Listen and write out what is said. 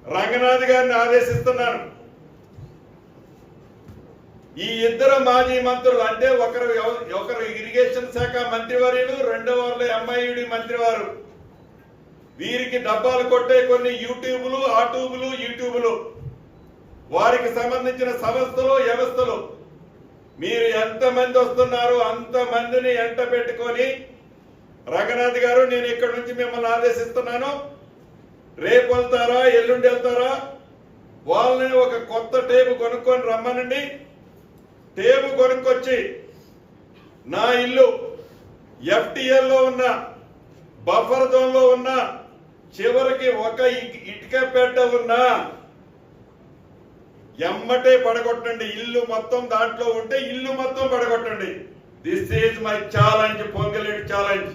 రంగనాథ్ గారిని ఆదేశిస్తున్నాను. ఈ ఇద్దరు మాజీ మంత్రులు అంటే ఒకరు ఇరిగేషన్ శాఖ మంత్రివర్యులు, రెండో వాళ్ళు ఎంఐయుడి మంత్రివారు, వీరికి డబ్బాలు కొట్టే కొన్ని యూట్యూబులు, యూట్యూబులు, వారికి సంబంధించిన సంస్థలు, వ్యవస్థలు, మీరు ఎంతమంది వస్తున్నారో అంతమందిని ఎంట పెట్టుకొని, రంగనాథ్ గారు నేను ఇక్కడ నుంచి మిమ్మల్ని ఆదేశిస్తున్నాను, రేపు వెళ్తారా ఎల్లుండి వెళ్తారా, వాళ్ళని ఒక కొత్త టేబు కొనుక్కొని రమ్మనండి. టేబు కొనుక్కొచ్చి నా ఇల్లు FTL లో ఉన్న బఫర్ జోన్ లో ఉన్న చివరికి ఒక ఇటుక పెట్ట ఉన్నా ఎమ్మటే పడగొట్టండి. ఇల్లు మొత్తం దాంట్లో ఉంటే ఇల్లు మొత్తం పడగొట్టండి. This is my challenge, Ponguleti challenge.